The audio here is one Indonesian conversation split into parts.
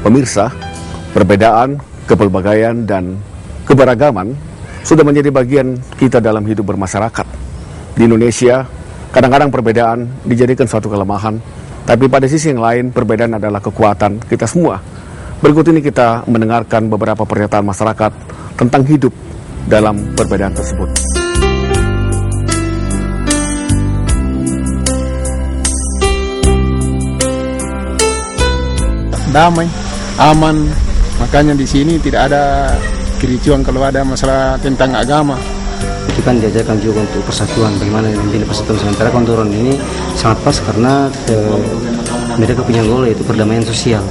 Pemirsa, perbedaan, kepelbagaian, dan keberagaman sudah menjadi bagian kita dalam hidup bermasyarakat. Di Indonesia, kadang-kadang perbedaan dijadikan suatu kelemahan, tapi pada sisi yang lain, perbedaan adalah kekuatan kita semua. Berikut ini kita mendengarkan beberapa pernyataan masyarakat tentang hidup dalam perbedaan tersebut. Damai, aman, makanya di sini tidak ada kericuan kalau ada masalah tentang agama. Itu kan diajarkan juga untuk persatuan, bagaimana membina persatuan. Sementara konturan ini sangat pas karena mereka punya goal yaitu perdamaian sosial.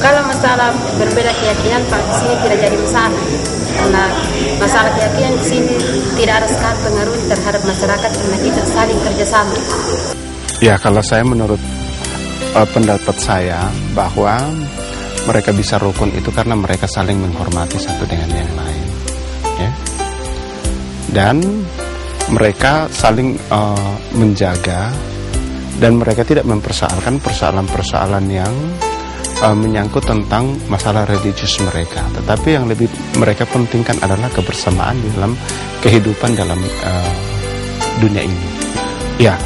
Kalau masalah berbeda keyakinan, Pak, di sini tidak jadi masalah. Karena masalah keyakinan di sini tidak ada sekali pengaruh terhadap masyarakat karena kita saling kerjasama. Ya, kalau saya menurut pendapat saya bahwa mereka bisa rukun itu karena mereka saling menghormati satu dengan yang lain, ya. Dan mereka saling menjaga dan mereka tidak mempersoalkan persoalan-persoalan yang menyangkut tentang masalah religius mereka, tetapi yang lebih mereka pentingkan adalah kebersamaan di dalam kehidupan dalam dunia ini. Ya.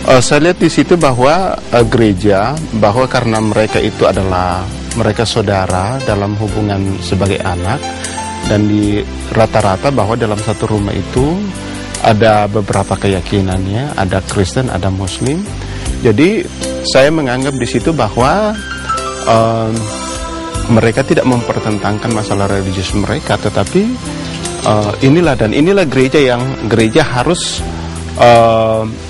Saya lihat di situ bahwa gereja, bahwa karena mereka itu adalah mereka saudara dalam hubungan sebagai anak, dan di rata-rata bahwa dalam satu rumah itu ada beberapa keyakinannya, ada Kristen, ada Muslim. Jadi saya menganggap di situ bahwa mereka tidak mempertentangkan masalah religius mereka, tetapi inilah gereja harus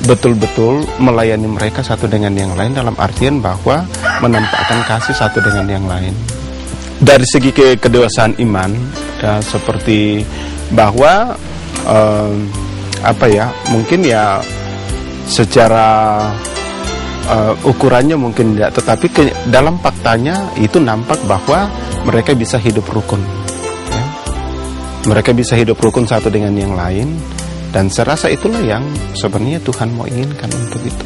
betul-betul melayani mereka satu dengan yang lain, dalam artian bahwa menampakkan kasih satu dengan yang lain. Dari segi kedewasaan iman, ya, seperti bahwa mungkin ya secara ukurannya mungkin tidak, tetapi dalam faktanya itu nampak bahwa mereka bisa hidup rukun, ya. Mereka bisa hidup rukun satu dengan yang lain. Dan saya rasa itulah yang sebenarnya Tuhan mau inginkan untuk itu.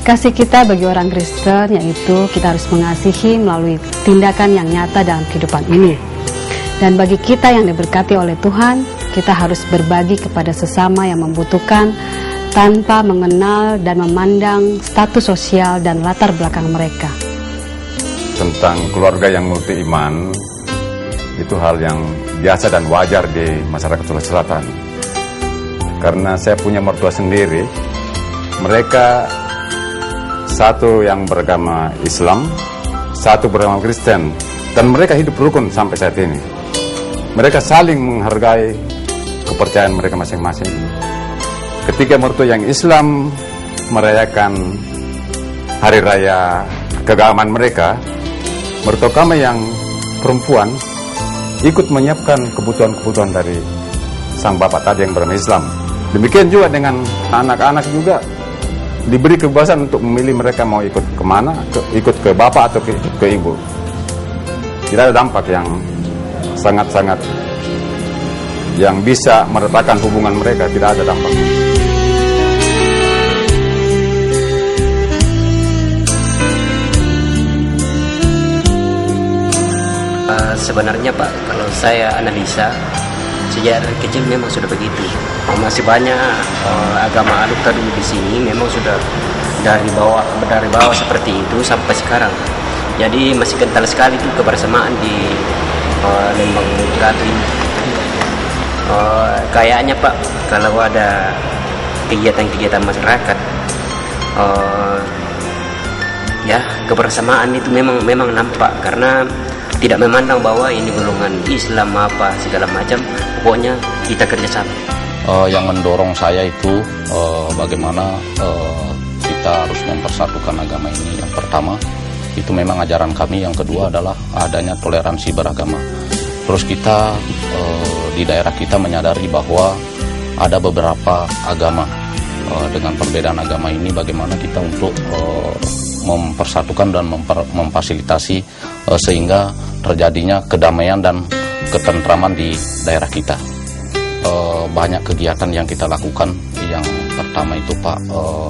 Kasih kita bagi orang Kristen yaitu kita harus mengasihi melalui tindakan yang nyata dalam kehidupan ini. Dan bagi kita yang diberkati oleh Tuhan, kita harus berbagi kepada sesama yang membutuhkan tanpa mengenal dan memandang status sosial dan latar belakang mereka. Tentang keluarga yang multi iman, itu hal yang biasa dan wajar di masyarakat Sulawesi Selatan. Karena saya punya mertua sendiri, mereka satu yang beragama Islam, satu beragama Kristen, dan mereka hidup rukun sampai saat ini. Mereka saling menghargai kepercayaan mereka masing-masing. Ketika mertua yang Islam merayakan hari raya keagamaan mereka, mertua kami yang perempuan ikut menyiapkan kebutuhan-kebutuhan dari sang bapak tadi yang beragama Islam. Demikian juga dengan anak-anak juga diberi kebebasan untuk memilih mereka mau ikut kemana, ikut ke bapak atau ikut ke ibu. Tidak ada dampak yang sangat-sangat yang bisa meretakan hubungan mereka, tidak ada dampak. Sebenarnya Pak, kalau saya analisa sejak dari kecil memang sudah begitu. Masih banyak agama Alukta dulu di sini memang sudah dari bawah seperti itu sampai sekarang. Jadi masih kental sekali itu kebersamaan di Lembang Multiratu ini. Kayaknya Pak, kalau ada kegiatan-kegiatan masyarakat, ya kebersamaan itu memang nampak karena tidak memandang bahwa ini golongan Islam apa segala macam, pokoknya kita kerjasama. Yang mendorong saya itu bagaimana kita harus mempersatukan agama ini. Yang pertama itu memang ajaran kami, yang kedua adalah adanya toleransi beragama. Terus kita di daerah kita menyadari bahwa ada beberapa agama. Dengan perbedaan agama ini bagaimana kita untuk mempersatukan dan memfasilitasi sehingga terjadinya kedamaian dan ketentraman di daerah kita. Banyak kegiatan yang kita lakukan. Yang pertama itu Pak,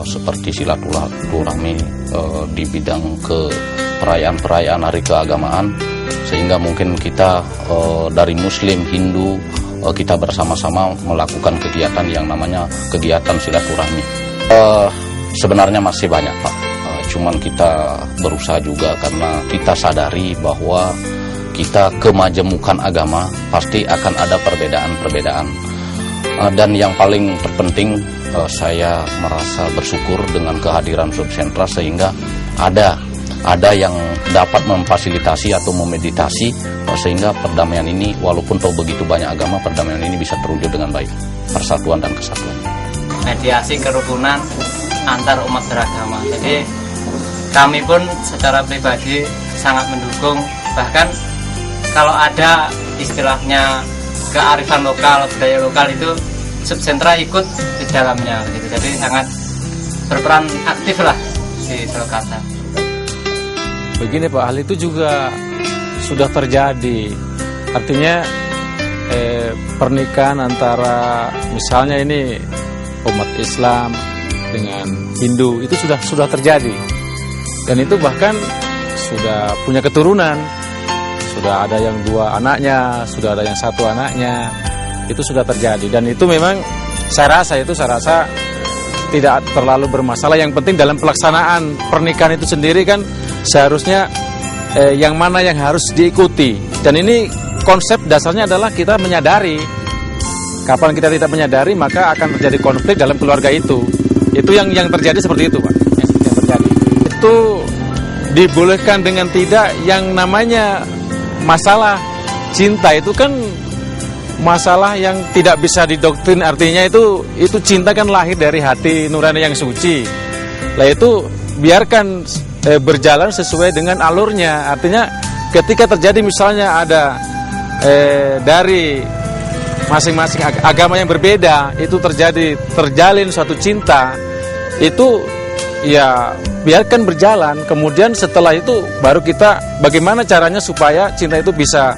seperti silaturahmi di bidang perayaan-perayaan hari keagamaan, sehingga mungkin kita dari Muslim, Hindu, kita bersama-sama melakukan kegiatan yang namanya kegiatan silaturahmi. Sebenarnya masih banyak, Pak. Cuman kita berusaha juga karena kita sadari bahwa kita kemajemukan agama pasti akan ada perbedaan-perbedaan. Dan yang paling terpenting, saya merasa bersyukur dengan kehadiran Subsentra sehingga ada yang dapat memfasilitasi atau memeditasi sehingga perdamaian ini, walaupun tahu begitu banyak agama, perdamaian ini bisa terwujud dengan baik, persatuan dan kesatuan. Mediasi kerukunan antar umat beragama. Jadi kami pun secara pribadi sangat mendukung, bahkan kalau ada istilahnya kearifan lokal, budaya lokal itu Subsentra ikut di dalamnya gitu. Jadi sangat berperan aktif lah di Sulawesi. Begini Pak, hal itu juga sudah terjadi. Artinya pernikahan antara misalnya ini umat Islam dengan Hindu itu sudah terjadi. Dan itu bahkan sudah punya keturunan. Sudah ada yang 2 anaknya, sudah ada yang 1 anaknya. Itu sudah terjadi dan itu memang saya rasa tidak terlalu bermasalah. Yang penting dalam pelaksanaan pernikahan itu sendiri kan seharusnya yang mana yang harus diikuti. Dan ini konsep dasarnya adalah kita menyadari kapan kita tidak menyadari maka akan terjadi konflik dalam keluarga itu. Itu yang terjadi seperti itu, Pak. Yang terjadi itu dibolehkan dengan tidak. Yang namanya masalah cinta itu kan masalah yang tidak bisa didoktrin. Artinya itu cinta kan lahir dari hati nurani yang suci. Lah itu biarkan berjalan sesuai dengan alurnya. Artinya ketika terjadi misalnya ada dari masing-masing agama yang berbeda itu terjalin suatu cinta, itu ya biarkan berjalan. Kemudian setelah itu baru kita bagaimana caranya supaya cinta itu bisa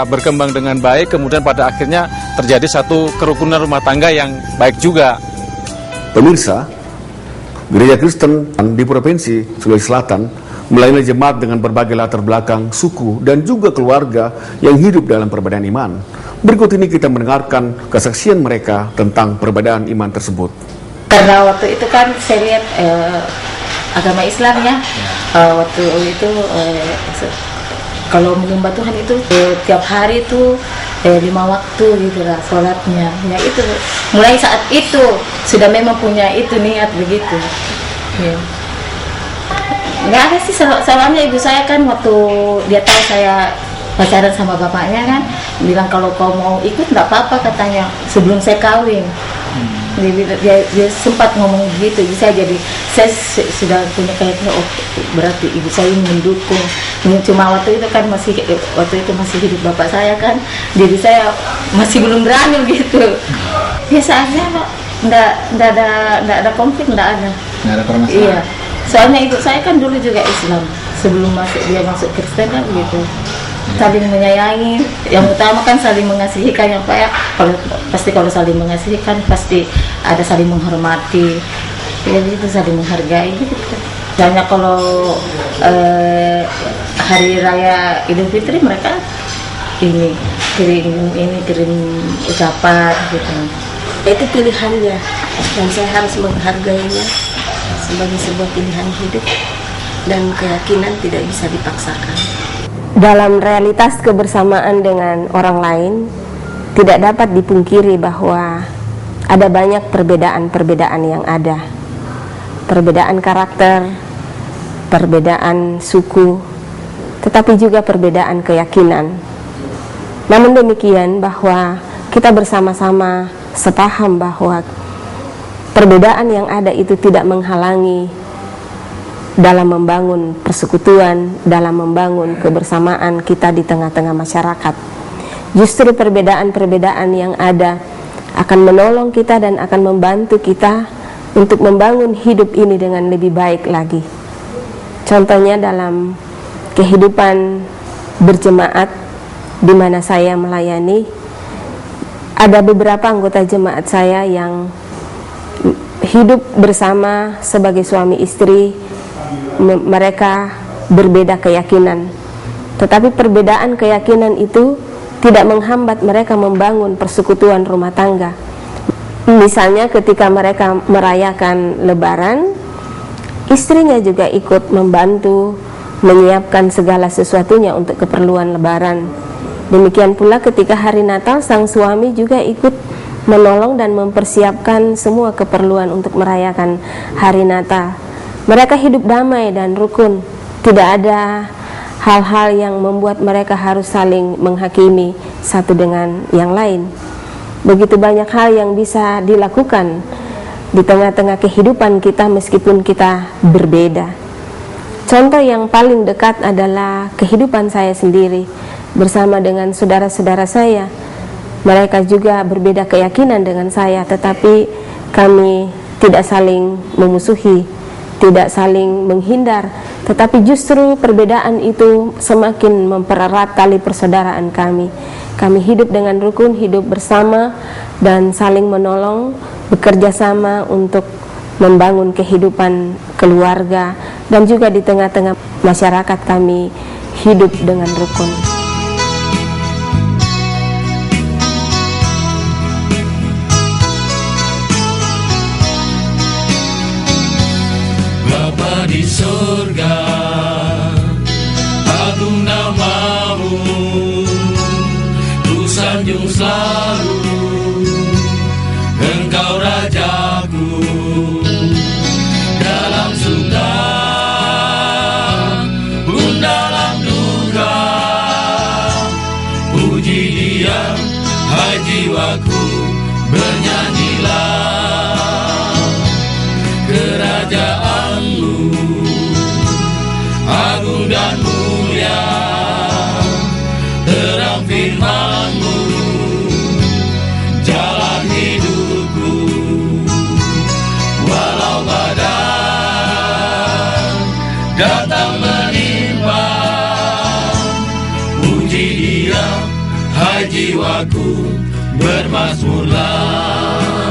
berkembang dengan baik, kemudian pada akhirnya terjadi satu kerukunan rumah tangga yang baik juga. Pemirsa, Gereja Kristen di Provinsi Sulawesi Selatan melayani jemaat dengan berbagai latar belakang, suku, dan juga keluarga yang hidup dalam perbedaan iman. Berikut ini kita mendengarkan kesaksian mereka tentang perbedaan iman tersebut. Karena waktu itu kan saya lihat agama Islam ya, waktu itu kalau menyembah Tuhan itu tiap hari itu 5 waktu gitu lah sholatnya. Ya itu mulai saat itu sudah memang punya itu niat begitu. Ya. Nggak ada sih, soalnya ibu saya kan waktu dia tahu saya pacaran sama bapaknya kan bilang kalau kau mau ikut nggak apa-apa katanya sebelum saya kawin. Dia sempat ngomong gitu, saya sudah punya kayaknya berarti ibu saya ini mendukung. Cuma waktu itu masih hidup bapak saya kan, jadi saya masih belum berani gitu. Biasa aja Pak, nggak ada konflik, nggak ada permasalahan. Iya, soalnya ibu saya kan dulu juga Islam sebelum dia masuk Kristen kan gitu. Saling menyayangi, yang utama kan saling mengasihi kan ya Pak ya. Kalau saling mengasihi kan pasti ada saling menghormati, ya itu saling menghargai gitu. Misalnya kalau hari raya Idul Fitri mereka kirim ucapan gitu. Itu pilihannya dan saya harus menghargainya sebagai sebuah pilihan hidup dan keyakinan tidak bisa dipaksakan. Dalam realitas kebersamaan dengan orang lain, tidak dapat dipungkiri bahwa ada banyak perbedaan-perbedaan yang ada. Perbedaan karakter, perbedaan suku, tetapi juga perbedaan keyakinan. Namun demikian bahwa kita bersama-sama sepaham bahwa perbedaan yang ada itu tidak menghalangi dalam membangun persekutuan, dalam membangun kebersamaan kita di tengah-tengah masyarakat. Justru perbedaan-perbedaan yang ada akan menolong kita dan akan membantu kita untuk membangun hidup ini dengan lebih baik lagi. Contohnya dalam kehidupan berjemaat di mana saya melayani, ada beberapa anggota jemaat saya yang hidup bersama sebagai suami istri. Mereka berbeda keyakinan. Tetapi perbedaan keyakinan itu tidak menghambat mereka membangun persekutuan rumah tangga. Misalnya ketika mereka merayakan Lebaran, istrinya juga ikut membantu menyiapkan segala sesuatunya untuk keperluan Lebaran. Demikian pula ketika hari Natal, sang suami juga ikut menolong dan mempersiapkan semua keperluan untuk merayakan hari Natal. Mereka hidup damai dan rukun. Tidak ada hal-hal yang membuat mereka harus saling menghakimi satu dengan yang lain. Begitu banyak hal yang bisa dilakukan di tengah-tengah kehidupan kita meskipun kita berbeda. Contoh yang paling dekat adalah kehidupan saya sendiri bersama dengan saudara-saudara saya. Mereka juga berbeda keyakinan dengan saya, tetapi kami tidak saling memusuhi, tidak saling menghindar, tetapi justru perbedaan itu semakin mempererat tali persaudaraan kami. Kami hidup dengan rukun, hidup bersama dan saling menolong, bekerja sama untuk membangun kehidupan keluarga, dan juga di tengah-tengah masyarakat kami hidup dengan rukun. Bapa di surga, agung namamu, ku sanjung selalu, Engkau Rajaku, dalam suka pun dalam duka, puji Dia, hai jiwaku, bernyanyilah kerajaan-Mu agung dan mulia, terang firman-Mu jalan hidupku. Walau badai datang menimpa, puji Dia, hai jiwaku, bermazmurlah.